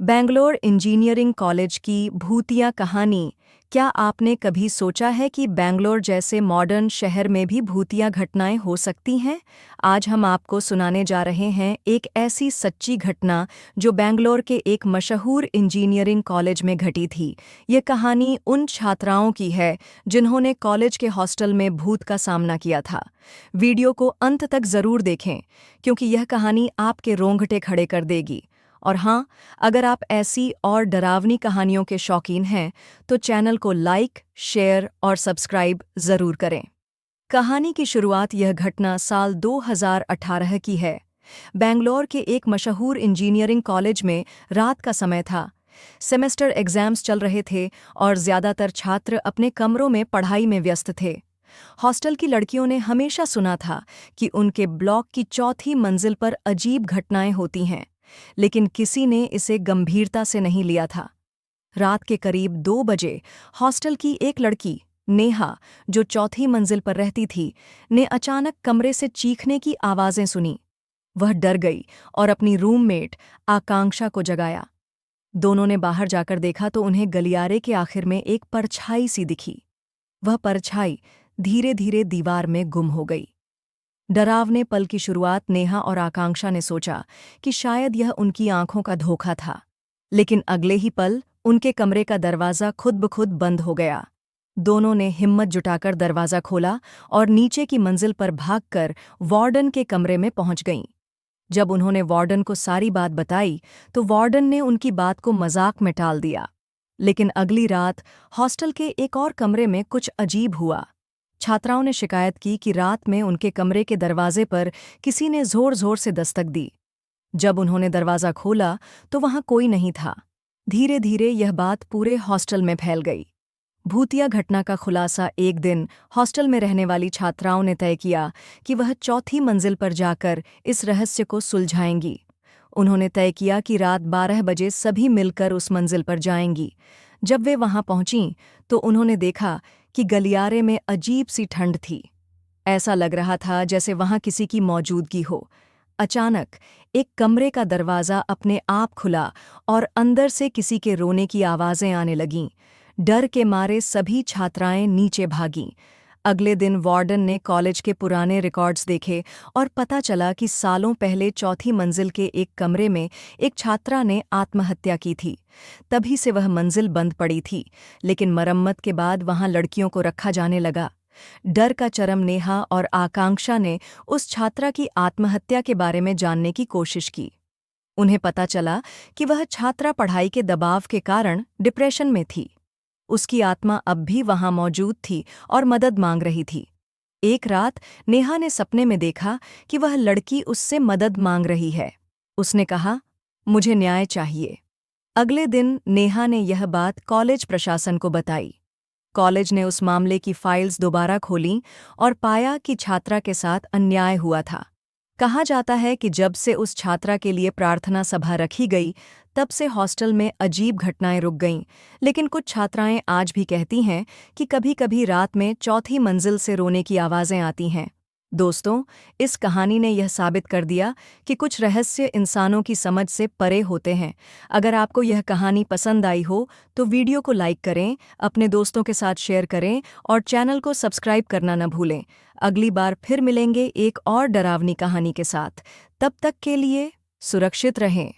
Bangalore engineering college की भूतिया कहानी। क्या आपने कभी सोचा है कि बैंगलोर जैसे मॉडर्न शहर में भी भूतिया घटनाएं हो सकती हैं? आज हम आपको सुनाने जा रहे हैं एक ऐसी सच्ची घटना जो बैंगलोर के एक मशहूर इंजीनियरिंग कॉलेज में घटी थी। ये कहानी उन छात्राओं की है जिन्होंने कॉलेज के हॉस्टल में भूत का सामना किया था। वीडियो को अंत तक जरूर देखें, क्योंकि यह कहानी आपके रोंगटे खड़े कर देगी। और हाँ, अगर आप ऐसी और डरावनी कहानियों के शौकीन हैं तो चैनल को लाइक, शेयर और सब्सक्राइब जरूर करें। कहानी की शुरुआत यह घटना साल 2018 की है। बैंगलोर के एक मशहूर इंजीनियरिंग कॉलेज में रात का समय था। सेमेस्टर एग्जाम्स चल रहे थे और ज्यादातर छात्र अपने कमरों में पढ़ाई में व्यस्त थे। हॉस्टल की लड़कियों ने हमेशा सुना था कि उनके ब्लॉक की चौथी मंजिल पर अजीब घटनाएं होती हैं, लेकिन किसी ने इसे गंभीरता से नहीं लिया था। रात के करीब 2 बजे हॉस्टल की एक लड़की, नेहा, जो चौथी मंजिल पर रहती थी, ने अचानक कमरे से चीखने की आवाजें सुनी। वह डर गई और अपनी रूममेट आकांक्षा को जगाया। दोनों ने बाहर जाकर देखा तो उन्हें गलियारे के आखिर में एक परछाई सी दिखी। वह परछाई धीरे धीरे दीवार में गुम हो गई। डरावने पल की शुरुआत नेहा और आकांक्षा ने सोचा कि शायद यह उनकी आंखों का धोखा था, लेकिन अगले ही पल उनके कमरे का दरवाज़ा खुद ब खुद बंद हो गया। दोनों ने हिम्मत जुटाकर दरवाज़ा खोला और नीचे की मंजिल पर भागकर वार्डन के कमरे में पहुंच गईं। जब उन्होंने वार्डन को सारी बात बताई तो वार्डन ने उनकी बात को मजाक में टाल दिया। लेकिन अगली रात हॉस्टल के एक और कमरे में कुछ अजीब हुआ। छात्राओं ने शिकायत की कि रात में उनके कमरे के दरवाजे पर किसी ने जोर जोर से दस्तक दी। जब उन्होंने दरवाज़ा खोला तो वहां कोई नहीं था। धीरे धीरे यह बात पूरे हॉस्टल में फैल गई। भूतिया घटना का खुलासा एक दिन हॉस्टल में रहने वाली छात्राओं ने तय किया कि वह चौथी मंजिल पर जाकर इस रहस्य को सुलझाएंगी। उन्होंने तय किया कि रात 12 बजे सभी मिलकर उस मंजिल पर जाएंगी। जब वे वहां पहुंचीं तो उन्होंने देखा कि गलियारे में अजीब सी ठंड थी। ऐसा लग रहा था जैसे वहां किसी की मौजूदगी हो। अचानक एक कमरे का दरवाज़ा अपने आप खुला और अंदर से किसी के रोने की आवाज़ें आने लगीं। डर के मारे सभी छात्राएं नीचे भागीं। अगले दिन वार्डन ने कॉलेज के पुराने रिकॉर्ड्स देखे और पता चला कि सालों पहले चौथी मंजिल के एक कमरे में एक छात्रा ने आत्महत्या की थी। तभी से वह मंजिल बंद पड़ी थी, लेकिन मरम्मत के बाद वहां लड़कियों को रखा जाने लगा। डर का चरम नेहा और आकांक्षा ने उस छात्रा की आत्महत्या के बारे में जानने की कोशिश की। उन्हें पता चला कि वह छात्रा पढ़ाई के दबाव के कारण डिप्रेशन में थी। उसकी आत्मा अब भी वहां मौजूद थी और मदद मांग रही थी। एक रात नेहा ने सपने में देखा कि वह लड़की उससे मदद मांग रही है। उसने कहा, मुझे न्याय चाहिए। अगले दिन नेहा ने यह बात कॉलेज प्रशासन को बताई। कॉलेज ने उस मामले की फाइल्स दोबारा खोलीं और पाया कि छात्रा के साथ अन्याय हुआ था। कहा जाता है कि जब से उस छात्रा के लिए प्रार्थना सभा रखी गई, तब से हॉस्टल में अजीब घटनाएं रुक गईं। लेकिन कुछ छात्राएं आज भी कहती हैं कि कभी-कभी रात में चौथी मंजिल से रोने की आवाजें आती हैं। दोस्तों, इस कहानी ने यह साबित कर दिया कि कुछ रहस्य इंसानों की समझ से परे होते हैं। अगर आपको यह कहानी पसंद आई हो तो वीडियो को लाइक करें, अपने दोस्तों के साथ शेयर करें और चैनल को सब्सक्राइब करना न भूलें। अगली बार फिर मिलेंगे एक और डरावनी कहानी के साथ। तब तक के लिए सुरक्षित रहें।